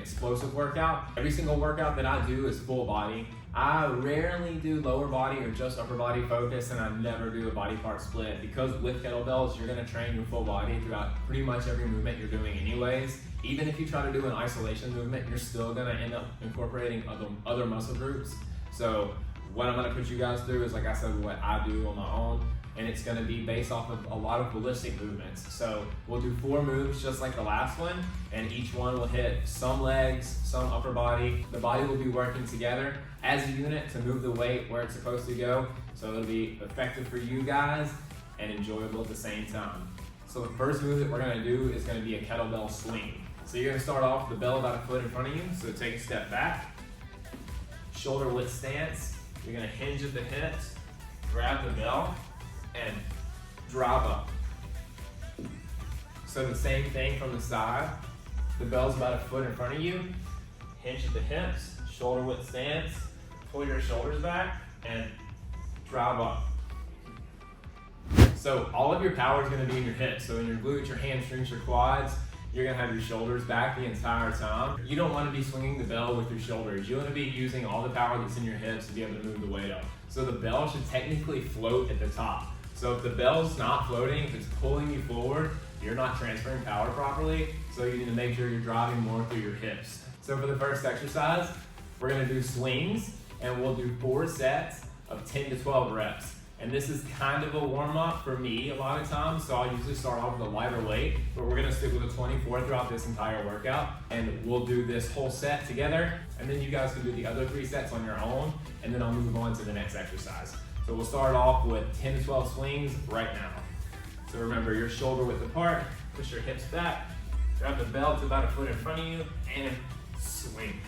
explosive workout. Every single workout that I do is full body. I rarely do lower body or just upper body focus, and I never do a body part split, because with kettlebells, you're gonna train your full body throughout pretty much every movement you're doing anyways. Even if you try to do an isolation movement, you're still gonna end up incorporating other muscle groups. So what I'm gonna put you guys through is, like I said, what I do on my own, and it's gonna be based off of a lot of ballistic movements. So we'll do 4 moves just like the last one, and each one will hit some legs, some upper body. The body will be working together as a unit to move the weight where it's supposed to go, so it'll be effective for you guys and enjoyable at the same time. So the first move that we're gonna do is gonna be a kettlebell swing. So you're gonna start off with the bell about a foot in front of you, so take a step back, shoulder width stance. You're gonna hinge at the hips, grab the bell, and drive up. So the same thing from the side. The bell's about a foot in front of you, hinge at the hips, shoulder width stance, pull your shoulders back, and drive up. So all of your power is gonna be in your hips. So in your glutes, your hamstrings, your quads, you're gonna have your shoulders back the entire time. You don't wanna be swinging the bell with your shoulders. You wanna be using all the power that's in your hips to be able to move the weight up. So the bell should technically float at the top. So if the bell's not floating, if it's pulling you forward, you're not transferring power properly. So you need to make sure you're driving more through your hips. So for the first exercise, we're gonna do swings, and we'll do 4 sets of 10 to 12 reps. And this is kind of a warm-up for me a lot of times, so I'll usually start off with a lighter weight, but we're gonna stick with a 24 throughout this entire workout, and we'll do this whole set together, and then you guys can do the other 3 sets on your own, and then I'll move on to the next exercise. So we'll start off with 10 to 12 swings right now. So remember, your shoulder width apart, push your hips back, grab the bell to about a foot in front of you, and swing.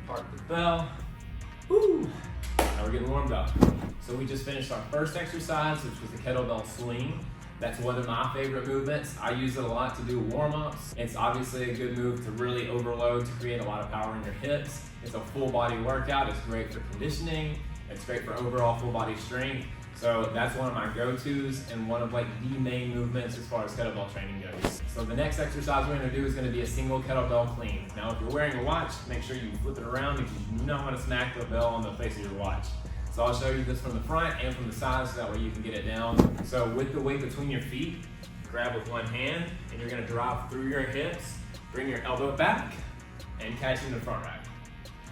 Park the bell. Woo! Now we're getting warmed up. So we just finished our first exercise, which was the kettlebell swing. That's one of my favorite movements. I use it a lot to do warm-ups. It's obviously a good move to really overload, to create a lot of power in your hips. It's a full body workout. It's great for conditioning. It's great for overall full body strength. So that's one of my go-tos and one of like the main movements as far as kettlebell training goes. So the next exercise we're gonna do is gonna be a single kettlebell clean. Now if you're wearing a watch, make sure you flip it around, because you do not want to smack the bell on the face of your watch. So I'll show you this from the front and from the side, so that way you can get it down. So with the weight between your feet, grab with one hand, and you're gonna drop through your hips, bring your elbow back, and catch in the front rack.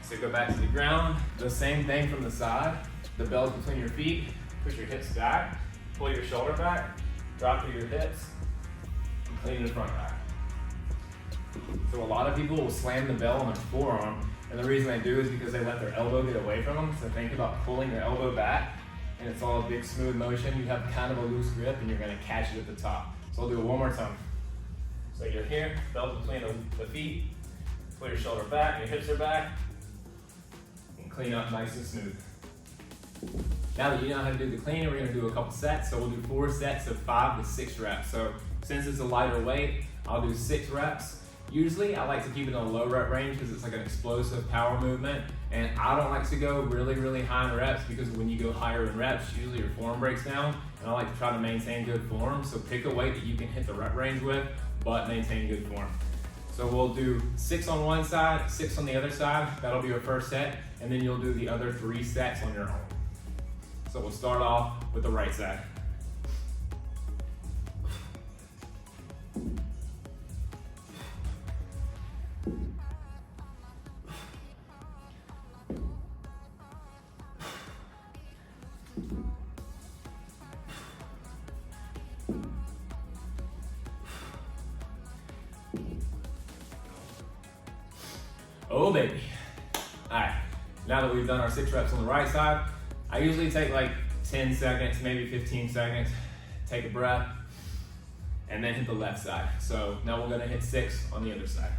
So go back to the ground. The same thing from the side. The bell's between your feet. Push your hips back, pull your shoulder back, drop through your hips, and clean the front rack. So a lot of people will slam the bell on their forearm, and the reason they do is because they let their elbow get away from them. So think about pulling your elbow back, and it's all a big smooth motion. You have kind of a loose grip, and you're gonna catch it at the top. So I'll do it one more time. So you're here, bell between the feet, pull your shoulder back, your hips are back, and clean up nice and smooth. Now that you know how to do the clean, we're gonna do a couple sets. So we'll do 4 sets of 5 to 6 reps. So since it's a lighter weight, I'll do 6 reps. Usually I like to keep it in a low rep range because it's like an explosive power movement. And I don't like to go really, really high in reps, because when you go higher in reps, usually your form breaks down. And I like to try to maintain good form. So pick a weight that you can hit the rep range with, but maintain good form. So we'll do 6 on one side, 6 on the other side. That'll be your first set. And then you'll do the other 3 sets on your own. So we'll start off with the right side. Oh baby. All right, now that we've done our 6 reps on the right side, I usually take like 10 seconds, maybe 15 seconds, take a breath, and then hit the left side. So now we're gonna hit 6 on the other side.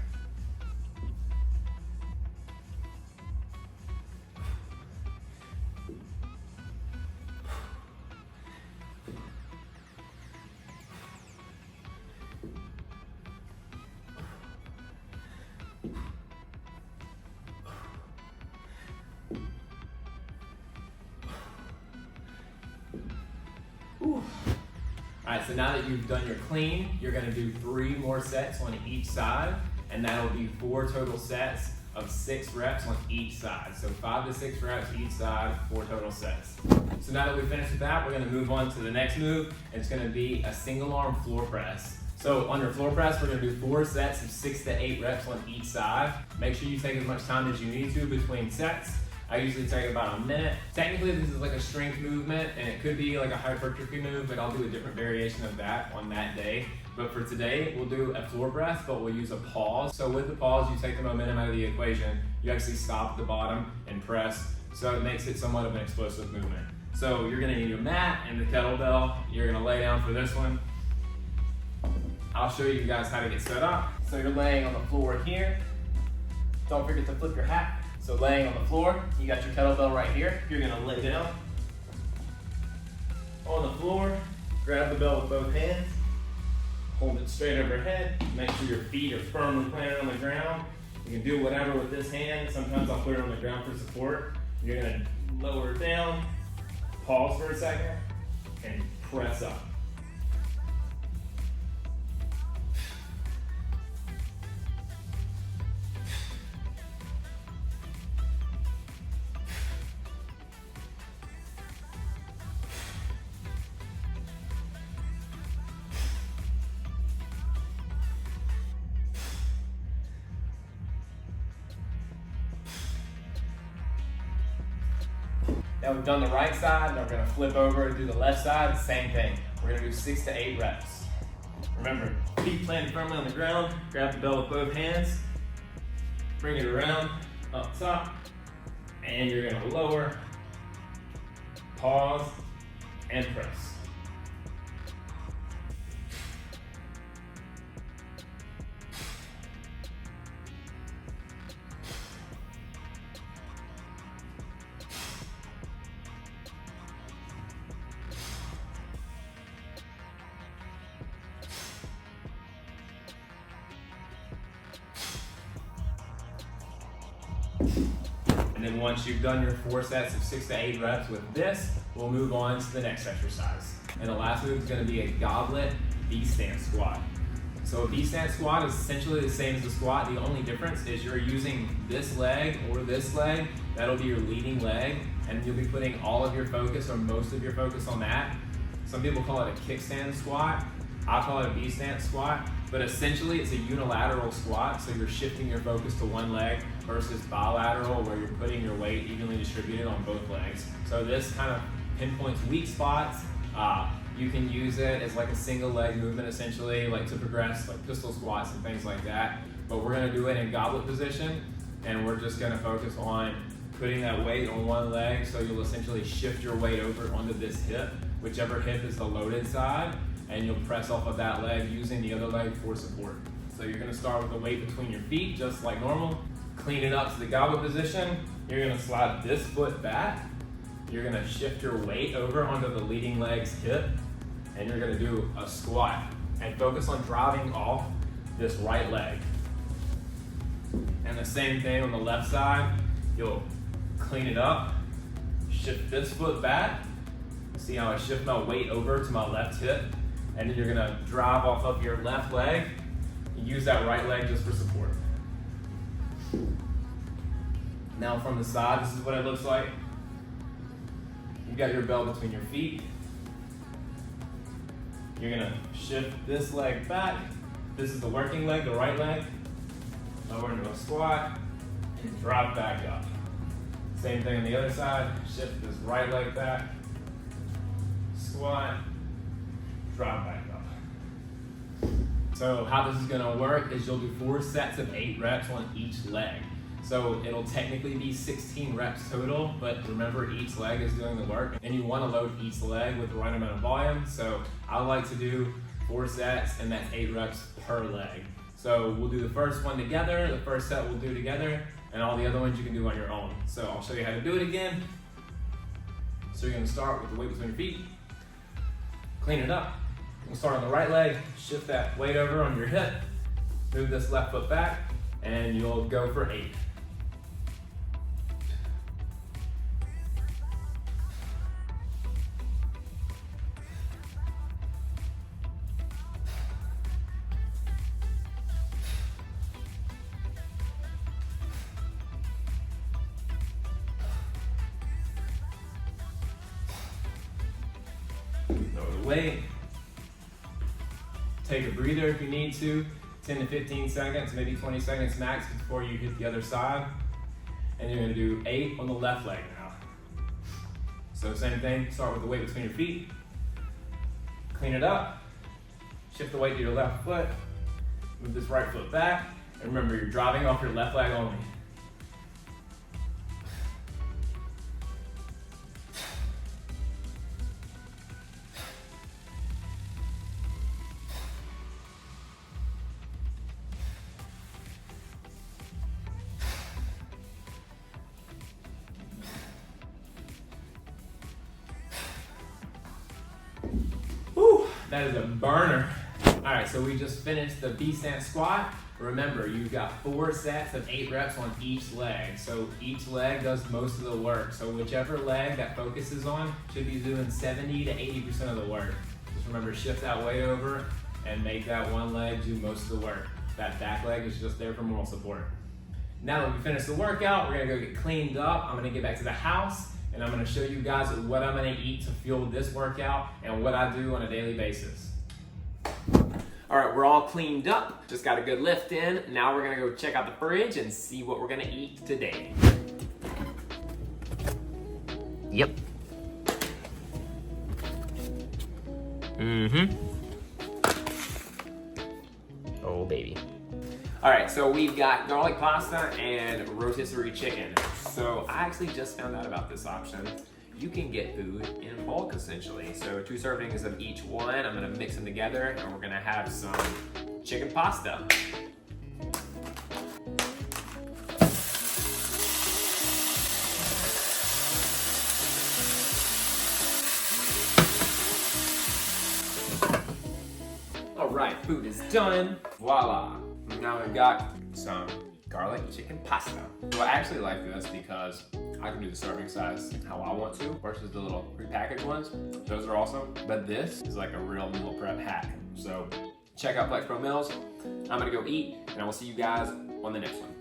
All right, so now that you've done your clean, you're gonna do 3 more sets on each side, and that'll be 4 total sets of 6 reps on each side. So 5 to 6 reps each side, 4 total sets. So now that we finished with that, we're gonna move on to the next move. It's gonna be a single arm floor press. So on your floor press, we're gonna do 4 sets of 6 to 8 reps on each side. Make sure you take as much time as you need to between sets. I usually take about a minute. Technically, this is like a strength movement, and it could be like a hypertrophy move, but I'll do a different variation of that on that day. But for today, we'll do a floor press, but we'll use a pause. So with the pause, you take the momentum out of the equation. You actually stop at the bottom and press, so it makes it somewhat of an explosive movement. So you're gonna need your mat and the kettlebell. You're gonna lay down for this one. I'll show you guys how to get set up. So you're laying on the floor here. Don't forget to flip your hat. So laying on the floor, you got your kettlebell right here. You're gonna lay down on the floor, grab the bell with both hands, hold it straight overhead, make sure your feet are firmly planted on the ground. You can do whatever with this hand. Sometimes I'll put it on the ground for support. You're gonna lower it down, pause for a second, and press up. Now we've done the right side, now we're gonna flip over and do the left side, same thing. We're gonna do 6 to 8 reps. Remember, feet planted firmly on the ground, grab the bell with both hands, bring it around, up top, and you're gonna lower, pause, and press. And then once you've done your 4 sets of 6 to 8 reps with this, we'll move on to the next exercise. And the last move is gonna be a goblet V-stand squat. So a V-stand squat is essentially the same as a squat. The only difference is you're using this leg or this leg. That'll be your leading leg, and you'll be putting all of your focus or most of your focus on that. Some people call it a kickstand squat. I call it a V-stand squat. But essentially it's a unilateral squat, so you're shifting your focus to one leg versus bilateral, where you're putting your weight evenly distributed on both legs. So this kind of pinpoints weak spots. You can use it as like a single leg movement essentially, like to progress like pistol squats and things like that. But we're gonna do it in goblet position, and we're just gonna focus on putting that weight on one leg, so you'll essentially shift your weight over onto this hip, whichever hip is the loaded side, and you'll press off of that leg using the other leg for support. So you're gonna start with the weight between your feet, just like normal. Clean it up to the goblet position. You're gonna slide this foot back. You're gonna shift your weight over onto the leading leg's hip, and you're gonna do a squat. And focus on driving off this right leg. And the same thing on the left side. You'll clean it up, shift this foot back. See how I shift my weight over to my left hip, and then you're gonna drive off of your left leg and use that right leg just for support. Now from the side, this is what it looks like. You got your bell between your feet. You're gonna shift this leg back. This is the working leg, the right leg. Lower into a squat and drop back up. Same thing on the other side. Shift this right leg back. Squat, drop back up. So how this is gonna work is you'll do 4 sets of 8 reps on each leg. So it'll technically be 16 reps total, but remember each leg is doing the work, and you wanna load each leg with the right amount of volume. So I like to do 4 sets, and that's 8 reps per leg. So we'll do the first one together, the first set we'll do together, and all the other ones you can do on your own. So I'll show you how to do it again. So you're gonna start with the weight between your feet. Clean it up. We'll start on the right leg, shift that weight over on your hip, move this left foot back, and you'll go for 8. weight. Take a breather if you need to, 10 to 15 seconds, maybe 20 seconds max before you hit the other side. And you're gonna do 8 on the left leg now. So same thing, start with the weight between your feet, clean it up, shift the weight to your left foot, move this right foot back, and remember you're driving off your left leg only. Whew, that is a burner. All right, so we just finished the V-stance squat. Remember, you've got 4 sets of 8 reps on each leg. So each leg does most of the work. So whichever leg that focuses on should be doing 70 to 80% of the work. Just remember, shift that weight over and make that one leg do most of the work. That back leg is just there for moral support. Now that we finished the workout, we're gonna go get cleaned up. I'm gonna get back to the house and I'm gonna show you guys what I'm gonna eat to fuel this workout and what I do on a daily basis. All right, we're all cleaned up, just got a good lift in. Now we're gonna go check out the fridge and see what we're gonna eat today. Yep. Oh, baby. All right, so we've got garlic pasta and rotisserie chicken. So I actually just found out about this option. You can get food in bulk essentially. So 2 servings of each one. I'm gonna mix them together and we're gonna have some chicken pasta. All right, food is done. Voila. Now we've got some garlic chicken pasta. So I actually like this because I can do the serving size how I want to versus the little prepackaged ones. Those are awesome, but this is like a real meal prep hack. So check out Flex Pro Meals. I'm gonna go eat and I will see you guys on the next one.